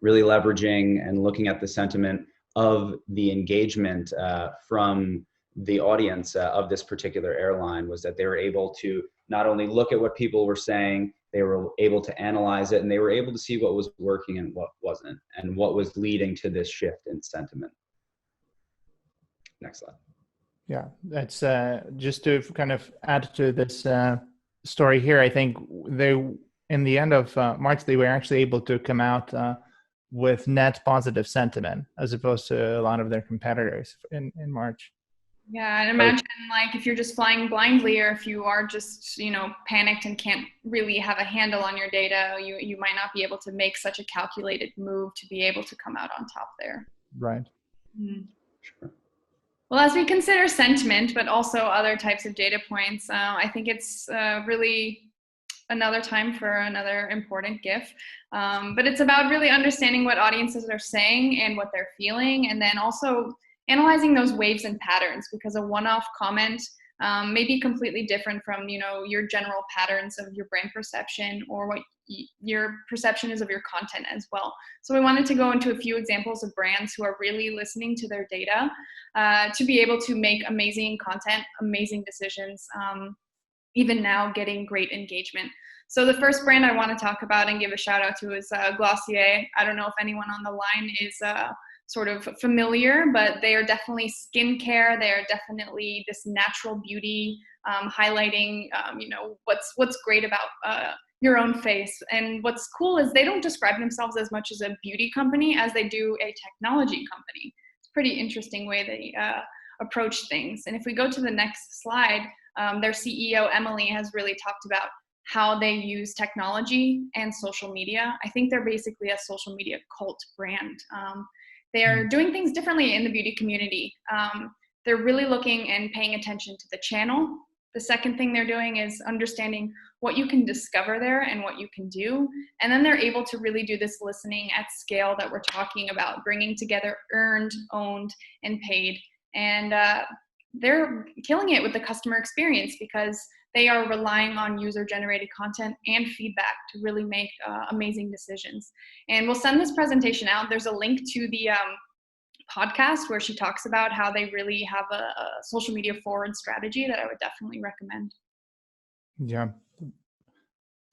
Speaker 4: really leveraging and looking at the sentiment of the engagement from the audience of this particular airline, was that they were able to not only look at what people were saying, they were able to analyze it, and they were able to see what was working and what wasn't, and what was leading to this shift in sentiment. Next slide.
Speaker 1: Yeah, that's just to kind of add to this story here, I think in the end of March, they were actually able to come out with net positive sentiment as opposed to a lot of their competitors in March.
Speaker 3: Yeah, and imagine like if you're just flying blindly, or if you are just, panicked and can't really have a handle on your data, you might not be able to make such a calculated move to be able to come out on top there.
Speaker 1: Right.
Speaker 3: Mm.
Speaker 4: Sure.
Speaker 3: Well, as we consider sentiment, but also other types of data points, I think it's really another time for another important GIF. But it's about really understanding what audiences are saying and what they're feeling, and then also analyzing those waves and patterns, because a one-off comment may be completely different from, your general patterns of your brand perception, or what your perception is of your content as well. So we wanted to go into a few examples of brands who are really listening to their data to be able to make amazing content, amazing decisions, even now getting great engagement. So the first brand I want to talk about and give a shout out to is Glossier. I don't know if anyone on the line is sort of familiar, but they are definitely skincare. They are definitely this natural beauty, highlighting, what's great about your own face. And what's cool is they don't describe themselves as much as a beauty company as they do a technology company. It's a pretty interesting way they approach things. And if we go to the next slide, their CEO, Emily, has really talked about how they use technology and social media. I think they're basically a social media cult brand. They're doing things differently in the beauty community. They're really looking and paying attention to the channel. The second thing they're doing is understanding what you can discover there and what you can do. And then they're able to really do this listening at scale that we're talking about, bringing together earned, owned, and paid. And they're killing it with the customer experience, because they are relying on user-generated content and feedback to really make amazing decisions. And we'll send this presentation out. There's a link to the podcast where she talks about how they really have a social media forward strategy that I would definitely recommend.
Speaker 1: Yeah.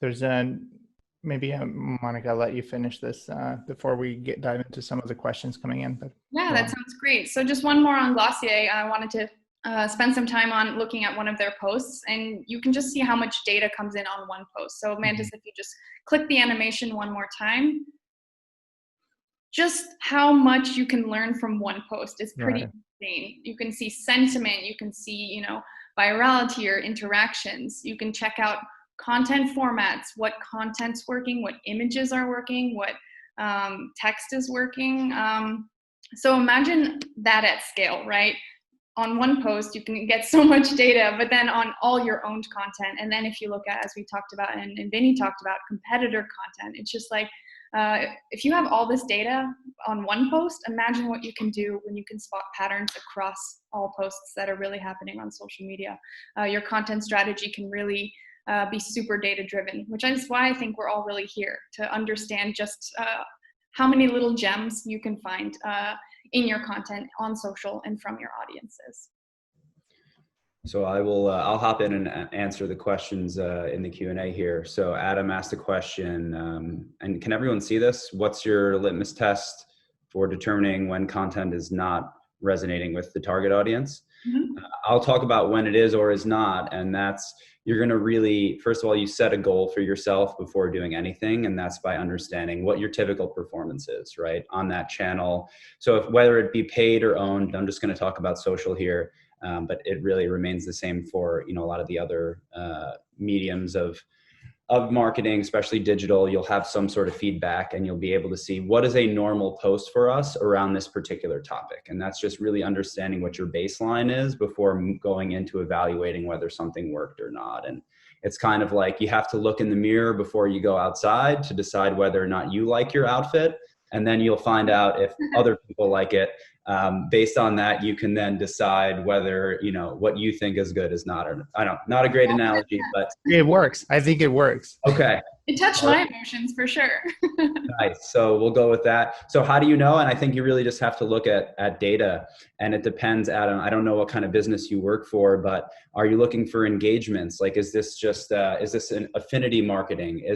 Speaker 1: There's maybe Monica, I'll let you finish this before we dive into some of the questions coming in. But
Speaker 3: yeah, that sounds great. So just one more on Glossier. I wanted to spend some time on looking at one of their posts, and you can just see how much data comes in on one post. So Mantis, if you just click the animation one more time, just how much you can learn from one post is pretty insane. You can see sentiment, you can see, virality or interactions. You can check out content formats, what content's working, what images are working, what text is working. So imagine that at scale, right? On one post, you can get so much data, but then on all your owned content. And then if you look at, as we talked about, and Vinny talked about, competitor content, it's just like, if you have all this data on one post, imagine what you can do when you can spot patterns across all posts that are really happening on social media. Your content strategy can really be super data driven, which is why I think we're all really here, to understand just how many little gems you can find in your content on social and from your audiences.
Speaker 4: So I'll hop in and answer the questions in the Q&A here. So Adam asked a question, and can everyone see this? What's your litmus test for determining when content is not resonating with the target audience? Mm-hmm. I'll talk about when it is or is not, and that's, you're gonna really, first of all, you set a goal for yourself before doing anything, and that's by understanding what your typical performance is, right, on that channel. So whether it be paid or owned, I'm just gonna talk about social here, but it really remains the same for, a lot of the other mediums of marketing, especially digital. You'll have some sort of feedback, and you'll be able to see what is a normal post for us around this particular topic. And that's just really understanding what your baseline is before going into evaluating whether something worked or not. And it's kind of like you have to look in the mirror before you go outside to decide whether or not you like your outfit. And then you'll find out if other people like it. Based on that, you can then decide whether, what you think is good is not, or I don't, not a great analogy, but
Speaker 1: it works. I think it works.
Speaker 4: Okay.
Speaker 3: It touched my emotions for sure.
Speaker 4: Nice. So we'll go with that. So how do you know? And I think you really just have to look at data, and it depends, Adam. I don't know what kind of business you work for, but are you looking for engagements? Like, is this just, is this an affinity marketing?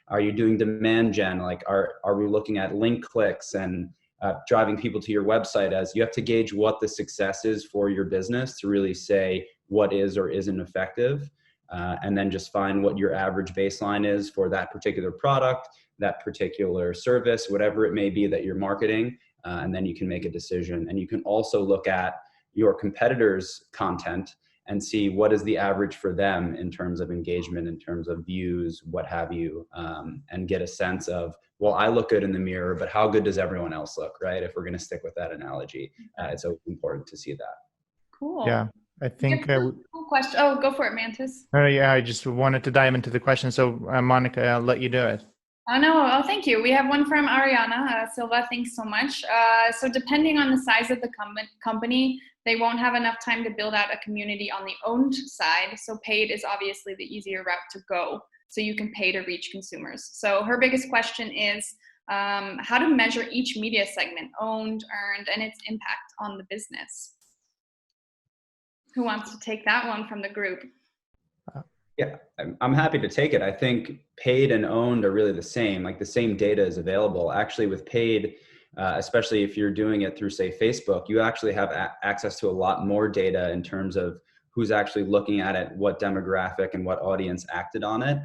Speaker 4: Are you doing demand gen? Like, are we looking at link clicks and driving people to your website? As you have to gauge what the success is for your business to really say what is or isn't effective. and then just find what your average baseline is for that particular product, that particular service, whatever it may be that you're marketing. And then you can make a decision. And you can also look at your competitors' content and see what is the average for them in terms of engagement, in terms of views, what have you, and get a sense of, well, I look good in the mirror, but how good does everyone else look, right? If we're going to stick with that analogy, it's so important to see that.
Speaker 3: Cool.
Speaker 1: Yeah, I think.
Speaker 3: Cool question. Oh, go for it, Mantis.
Speaker 1: Yeah, I just wanted to dive into the question. So, Monica, I'll let you do it.
Speaker 3: Oh, no. Oh, thank you. We have one from Ariana Silva. Thanks so much. So depending on the size of the company, they won't have enough time to build out a community on the owned side. So paid is obviously the easier route to go. So you can pay to reach consumers. So her biggest question is how to measure each media segment, owned, earned, and its impact on the business. Who wants to take that one from the group?
Speaker 4: Yeah, I'm happy to take it. I think paid and owned are really the same. Like the same data is available. Actually, with paid, especially if you're doing it through, say, Facebook, you actually have access to a lot more data in terms of who's actually looking at it, what demographic and what audience acted on it.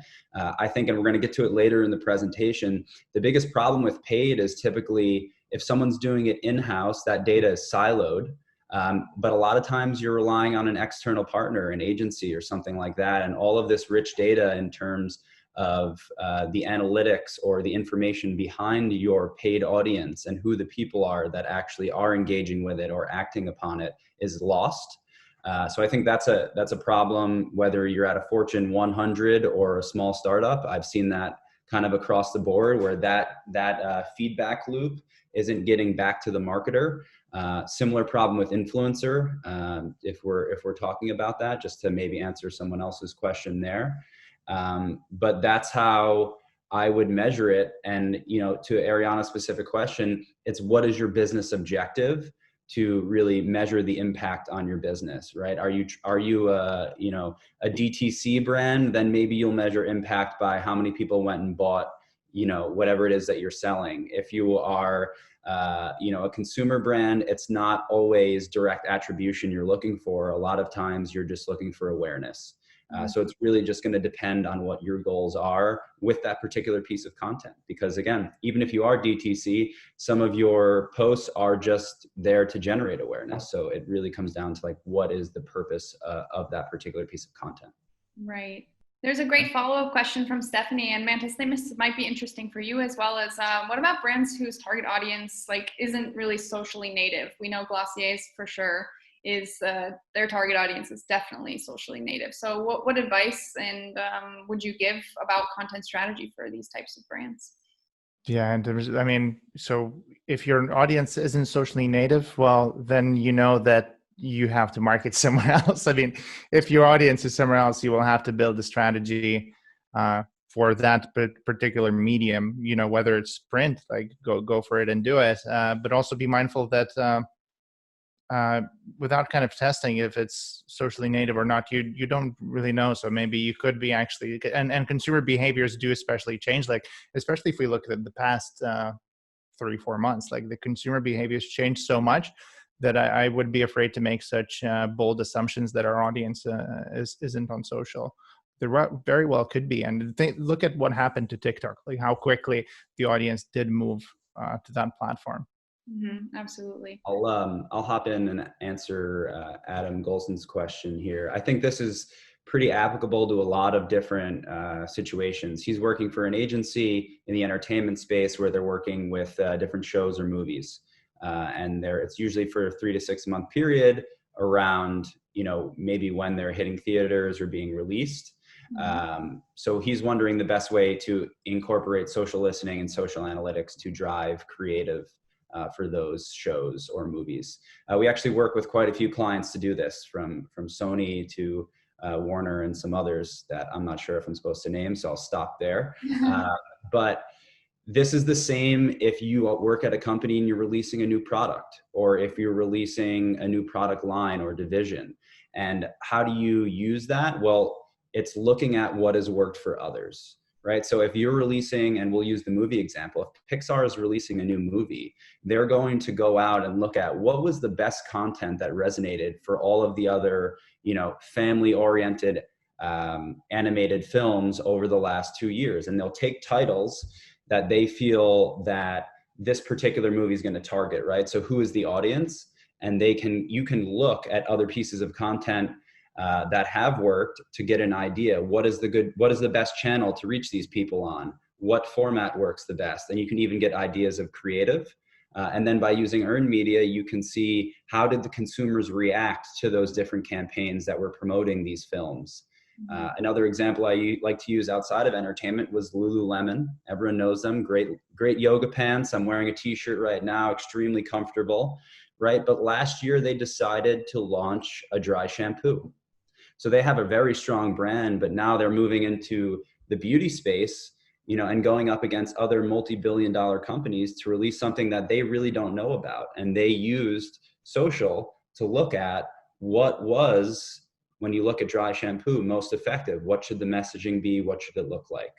Speaker 4: I think, and we're going to get to it later in the presentation, the biggest problem with paid is typically if someone's doing it in-house, that data is siloed. But a lot of times you're relying on an external partner, an agency or something like that. And all of this rich data in terms of the analytics or the information behind your paid audience and who the people are that actually are engaging with it or acting upon it is lost. So I think that's a problem, whether you're at a Fortune 100 or a small startup. I've seen that kind of across the board where that feedback loop isn't getting back to the marketer. Similar problem with influencer, if we're talking about that, just to maybe answer someone else's question there. But that's how I would measure it. And, to Ariana's specific question, it's what is your business objective to really measure the impact on your business, right? Are you a DTC brand? Then maybe you'll measure impact by how many people went and bought, whatever it is that you're selling. If you are a consumer brand, it's not always direct attribution you're looking for. A lot of times you're just looking for awareness. So it's really just going to depend on what your goals are with that particular piece of content. Because again, even if you are DTC, some of your posts are just there to generate awareness. So it really comes down to like, what is the purpose of that particular piece of content?
Speaker 3: Right. There's a great follow-up question from Stephanie, and Mantis, this might be interesting for you as well as what about brands whose target audience isn't really socially native? We know Glossier's for sure is their target audience is definitely socially native. So what advice and would you give about content strategy for these types of brands?
Speaker 1: Yeah, and so if your audience isn't socially native, well, then you know that you have to market somewhere else. If your audience is somewhere else, you will have to build a strategy for that particular medium, whether it's print, go for it and do it. But also be mindful that without kind of testing if it's socially native or not, you don't really know. So maybe you could be actually, and consumer behaviors do especially change, especially if we look at the past 3-4 months, the consumer behaviors change so much that I would be afraid to make such bold assumptions that our audience isn't on social. There very well could be. And look at what happened to TikTok, how quickly the audience did move to that platform.
Speaker 3: Mm-hmm, absolutely.
Speaker 4: I'll hop in and answer Adam Golson's question here. I think this is pretty applicable to a lot of different situations. He's working for an agency in the entertainment space where they're working with different shows or movies. And it's usually for a 3 to 6 month period around, maybe when they're hitting theaters or being released. So he's wondering the best way to incorporate social listening and social analytics to drive creative for those shows or movies. We actually work with quite a few clients to do this, from Sony to Warner and some others that I'm not sure if I'm supposed to name, so I'll stop there. But this is the same if you work at a company and you're releasing a new product, or if you're releasing a new product line or division. And how do you use that? Well, it's looking at what has worked for others, right? So if you're releasing, and we'll use the movie example, if Pixar is releasing a new movie, they're going to go out and look at what was the best content that resonated for all of the other, family-oriented animated films over the last 2 years, and they'll take titles that they feel that this particular movie is going to target, right? So who is the audience? And you can look at other pieces of content that have worked to get an idea. What is the best channel to reach these people on? What format works the best? And you can even get ideas of creative. And then by using earned media, you can see how did the consumers react to those different campaigns that were promoting these films. Another example I like to use outside of entertainment was Lululemon. Everyone knows them. Great yoga pants. I'm wearing a t-shirt right now, extremely comfortable, right? But last year they decided to launch a dry shampoo. So they have a very strong brand, but now they're moving into the beauty space, and going up against other multi-billion-dollar companies to release something that they really don't know about. And they used social to look at what was, when you look at dry shampoo, most effective. What should the messaging be? What should it look like?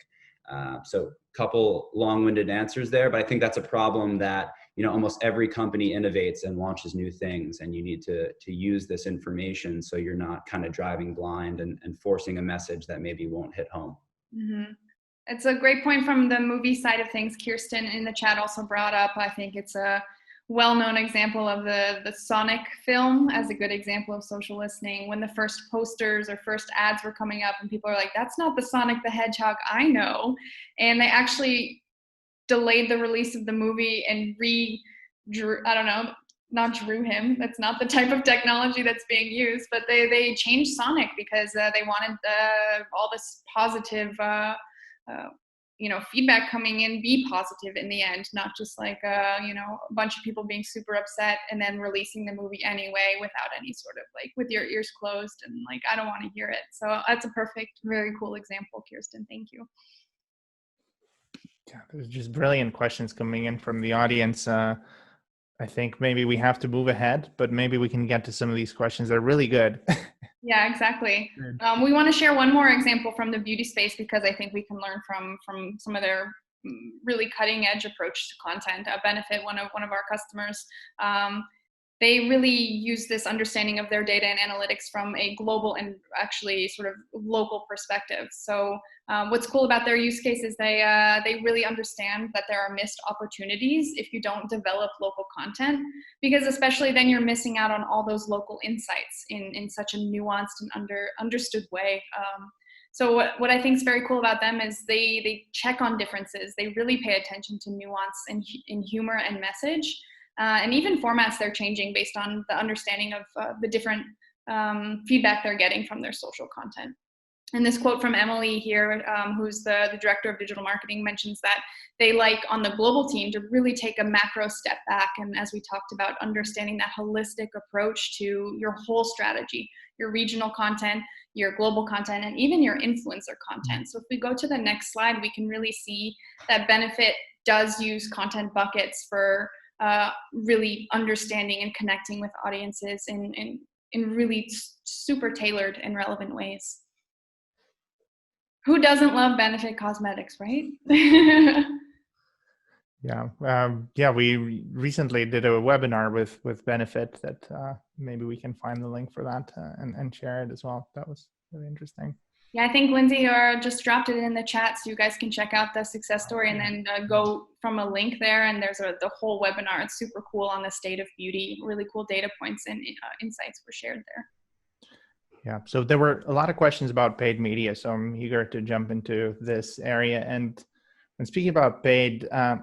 Speaker 4: So a couple long-winded answers there, but I think that's a problem that, almost every company innovates and launches new things, and you need to use this information so you're not kind of driving blind and forcing a message that maybe won't hit home.
Speaker 3: Mm-hmm. It's a great point from the movie side of things. Kirsten in the chat also brought up, I think it's a well-known example of the Sonic film as a good example of social listening, when the first posters or first ads were coming up and people are like, that's not the Sonic the Hedgehog I know. And they actually delayed the release of the movie and not drew him. That's not the type of technology that's being used, but they changed Sonic because they wanted all this positive feedback coming in be positive in the end, not just like a bunch of people being super upset and then releasing the movie anyway without any sort of like with your ears closed and like, I don't want to hear it. So that's a perfect, very cool example, Kirsten. Thank you.
Speaker 1: Yeah, there's just brilliant questions coming in from the audience. I think maybe we have to move ahead, but maybe we can get to some of these questions. They're really good.
Speaker 3: Yeah, exactly. We want to share one more example from the beauty space because I think we can learn from some of their really cutting edge approach to content. Benefit, one of our customers, they really use this understanding of their data and analytics from a global and actually sort of local perspective. So what's cool about their use case is they really understand that there are missed opportunities if you don't develop local content, because especially then you're missing out on all those local insights in such a nuanced and understood way. So what I think is very cool about them is they check on differences. They really pay attention to nuance in humor and message. And even formats they're changing based on the understanding of the different feedback they're getting from their social content. And this quote from Emily here, who's the director of digital marketing, mentions that they like on the global team to really take a macro step back. And as we talked about, understanding that holistic approach to your whole strategy, your regional content, your global content, and even your influencer content. So if we go to the next slide, we can really see that Benefit does use content buckets for really understanding and connecting with audiences in really super tailored and relevant ways. Who doesn't love Benefit Cosmetics, right?
Speaker 1: Yeah. We recently did a webinar with Benefit that maybe we can find the link for that and share it as well. That was really interesting.
Speaker 3: Yeah, I think Lindsay just dropped it in the chat so you guys can check out the success story and then go from a link there. And there's the whole webinar. It's super cool on the state of beauty. Really cool data points and insights were shared there.
Speaker 1: Yeah, so there were a lot of questions about paid media, so I'm eager to jump into this area. And when speaking about paid, I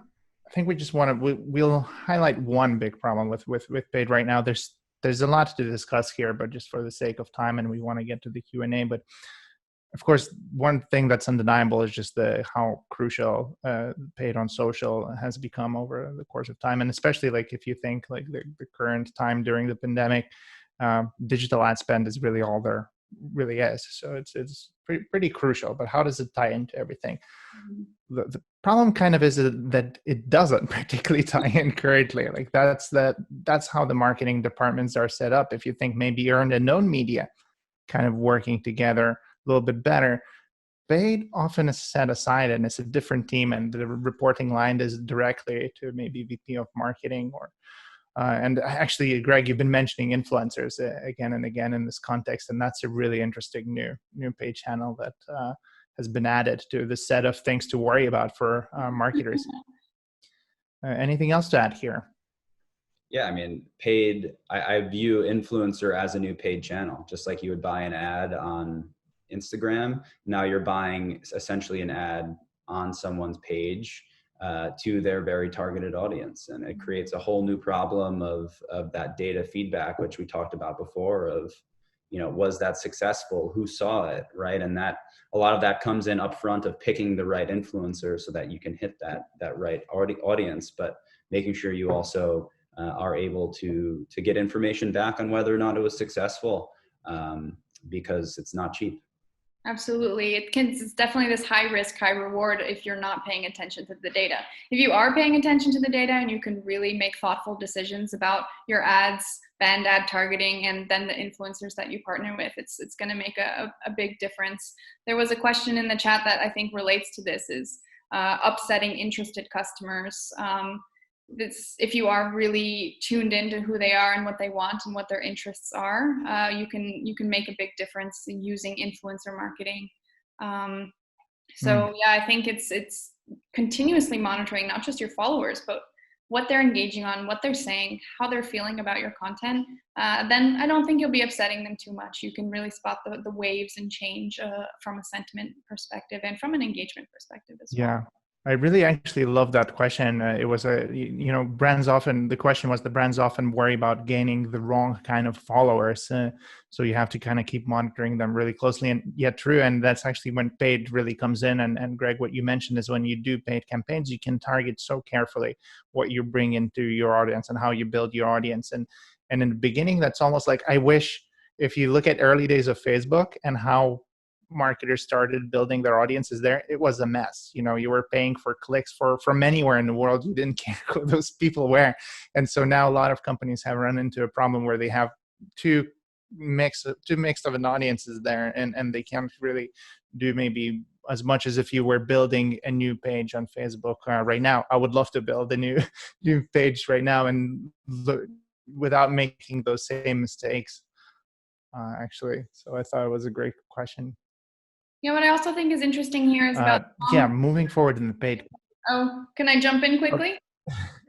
Speaker 1: think we just we'll highlight one big problem with paid right now. There's a lot to discuss here, but just for the sake of time, and we want to get to the Q&A. But of course, one thing that's undeniable is just how crucial paid on social has become over the course of time, and especially like if you think like the current time during the pandemic. Digital ad spend is really all there really is. So it's pretty crucial, but how does it tie into everything? Mm-hmm. The problem kind of is that it doesn't particularly tie in currently. Like that's how the marketing departments are set up. If you think maybe earned and known media kind of working together a little bit better, paid often is set aside and it's a different team, and the reporting line is directly to maybe VP of marketing And actually, Greg, you've been mentioning influencers again and again in this context, and that's a really interesting new paid channel that has been added to the set of things to worry about for marketers. Anything else to add here?
Speaker 4: Yeah, I mean, I view influencer as a new paid channel. Just like you would buy an ad on Instagram, now you're buying essentially an ad on someone's page to their very targeted audience. And it creates a whole new problem of that data feedback, which we talked about before, of, was that successful? Who saw it, right? And that a lot of that comes in upfront of picking the right influencer so that you can hit that right audience, but making sure you also are able to get information back on whether or not it was successful, because it's not cheap.
Speaker 3: Absolutely. It's definitely this high risk, high reward if you're not paying attention to the data. If you are paying attention to the data and you can really make thoughtful decisions about your ads, band ad targeting, and then the influencers that you partner with, it's going to make a big difference. There was a question in the chat that I think relates to this, is upsetting interested customers. If you are really tuned into who they are and what they want and what their interests are, you can make a big difference in using influencer marketing. So yeah, I think it's continuously monitoring not just your followers, but what they're engaging on, what they're saying, how they're feeling about your content. Then I don't think you'll be upsetting them too much. You can really spot the waves and change from a sentiment perspective and from an engagement perspective as well.
Speaker 1: Yeah. I really actually love that question. It was the question was the brands often worry about gaining the wrong kind of followers. So you have to kind of keep monitoring them really closely, and yet true. And that's actually when paid really comes in. And Greg, what you mentioned is when you do paid campaigns, you can target so carefully what you bring into your audience and how you build your audience. And in the beginning, that's almost like, I wish, if you look at early days of Facebook and how marketers started building their audiences there, it was a mess. You were paying for clicks from anywhere in the world. You didn't care who those people were. And so now a lot of companies have run into a problem where they have too mixed of an audiences there, and they can't really do maybe as much as if you were building a new page on Facebook right now. I would love to build a new page right now and without making those same mistakes, actually. So I thought it was a great question.
Speaker 3: Yeah, what I also think is interesting here is about
Speaker 1: moving forward in the paid.
Speaker 3: Oh, can I jump in quickly?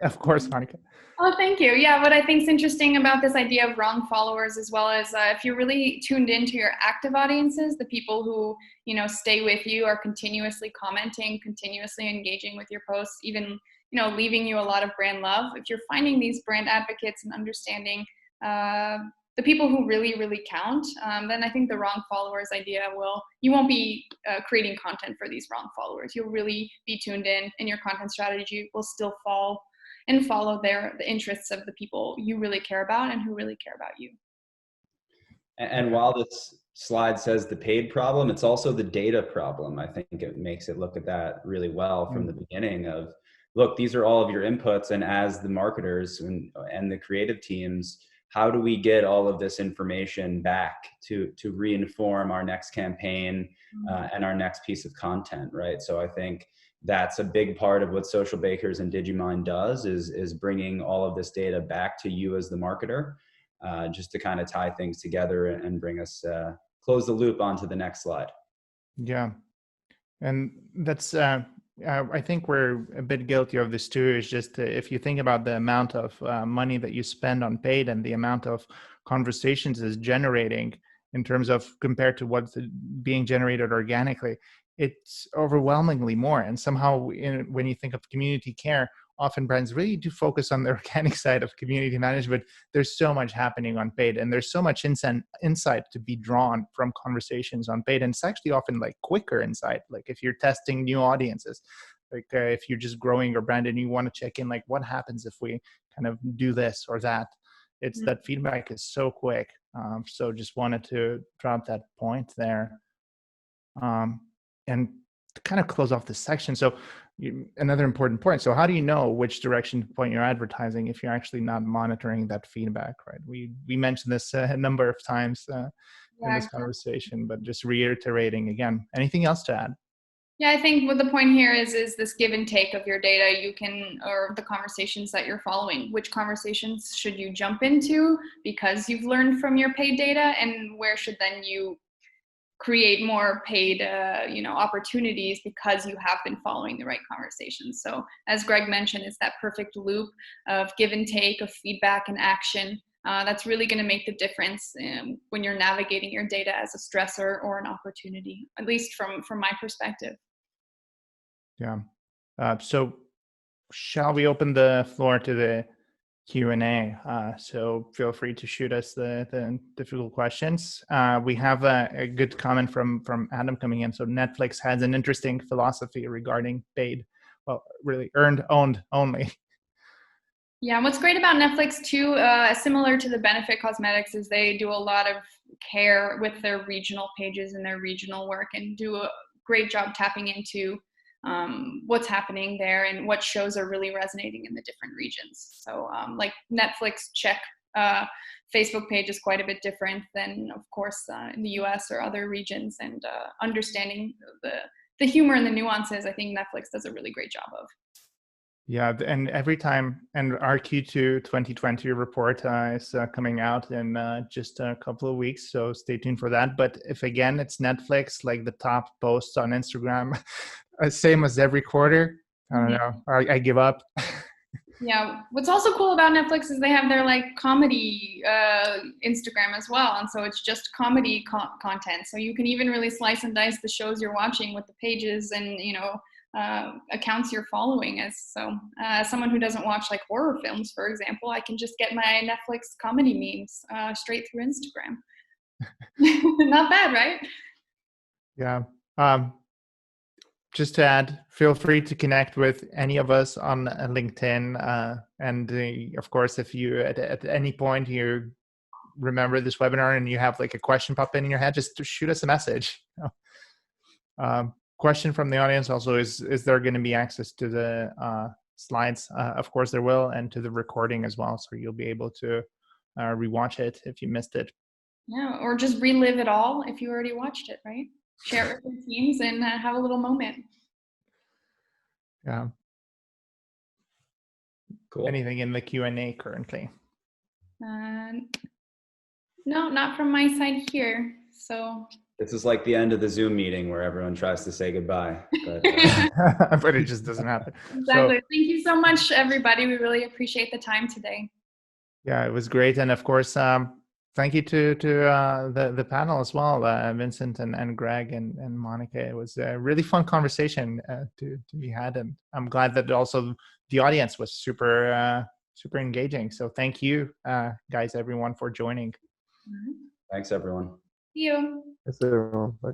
Speaker 1: Of course, Monica.
Speaker 3: Oh, thank you. Yeah, what I think is interesting about this idea of wrong followers, as well as if you're really tuned into your active audiences, the people who stay with you, are continuously commenting, continuously engaging with your posts, even leaving you a lot of brand love. If you're finding these brand advocates and understanding the people who really, really count, then I think the wrong followers idea you won't be creating content for these wrong followers. You'll really be tuned in, and your content strategy will still follow the interests of the people you really care about and who really care about you.
Speaker 4: And while this slide says the paid problem, it's also the data problem. I think it makes it look at that really well from the beginning of, look, these are all of your inputs, and as the marketers and the creative teams, how do we get all of this information back to reinform our next campaign and our next piece of content, right? So I think that's a big part of what Socialbakers and Digimind does, is bringing all of this data back to you as the marketer, just to kind of tie things together and bring us, close the loop onto the next slide.
Speaker 1: Yeah, and that's, I think we're a bit guilty of this too. Is just if you think about the amount of money that you spend on paid and the amount of conversations is generating in terms of compared to what's being generated organically, it's overwhelmingly more. And somehow when you think of community care, often brands really do focus on the organic side of community management. There's so much happening on paid, and there's so much insight to be drawn from conversations on paid. And it's actually often like quicker insight. Like if you're testing new audiences, like if you're just growing your brand and you want to check in, like what happens if we kind of do this or that, it's that feedback is so quick. So just wanted to drop that point there. And to kind of close off this section. So another important point. So how do you know which direction to point your advertising if you're actually not monitoring that feedback, right? We mentioned this a number of times in this conversation, but just reiterating again. Anything else to add?
Speaker 3: Yeah, I think what the point here is this give and take of your data. You can, or the conversations that you're following. Which conversations should you jump into because you've learned from your paid data, and where should then you create more paid, opportunities because you have been following the right conversations. So as Greg mentioned, it's that perfect loop of give and take, of feedback and action. That's really going to make the difference when you're navigating your data as a stressor or an opportunity, at least from my perspective.
Speaker 1: Yeah. So shall we open the floor to the Q&A? So feel free to shoot us the difficult questions. We have a good comment from Adam coming in. So Netflix has an interesting philosophy regarding paid, well, really earned, owned only.
Speaker 3: Yeah, and what's great about Netflix too, similar to the Benefit Cosmetics, is they do a lot of care with their regional pages and their regional work, and do a great job tapping into what's happening there and what shows are really resonating in the different regions. So like Netflix Czech Facebook page is quite a bit different than, of course, in the US or other regions, and understanding the humor and the nuances, I think Netflix does a really great job of.
Speaker 1: Yeah, and every time, and our Q2 2020 report is coming out in just a couple of weeks, so stay tuned for that. But if again it's Netflix, like the top posts on Instagram, same as every quarter, I don't know, I give up.
Speaker 3: Yeah, what's also cool about Netflix is they have their like comedy Instagram as well, and so it's just comedy content. So you can even really slice and dice the shows you're watching with the pages and accounts you're following. As someone who doesn't watch like horror films, for example, I can just get my Netflix comedy memes straight through Instagram. Not bad, right?
Speaker 1: Yeah. Just to add, feel free to connect with any of us on LinkedIn. And of course, if you at any point you remember this webinar and you have like a question pop in your head, just shoot us a message. Question from the audience also is there going to be access to the slides? Of course there will, and to the recording as well. So you'll be able to rewatch it if you missed it.
Speaker 3: Yeah, or just relive it all if you already watched it, right? Share it with your teams and have a little moment.
Speaker 1: Yeah.
Speaker 4: Cool.
Speaker 1: Anything in the Q&A currently?
Speaker 3: No, not from my side here. So
Speaker 4: This is like the end of the Zoom meeting where everyone tries to say goodbye, but,
Speaker 1: but it just doesn't happen.
Speaker 3: Exactly.
Speaker 1: So,
Speaker 3: thank you so much, everybody. We really appreciate the time today.
Speaker 1: yeah, it was great. And of course, thank you to the panel as well, Vincent and Greg and Monica. It was a really fun conversation to be had, and I'm glad that also the audience was super engaging. So thank you, guys, everyone, for joining.
Speaker 4: thanks everyone.
Speaker 3: See you.
Speaker 2: Yes, everyone. Bye.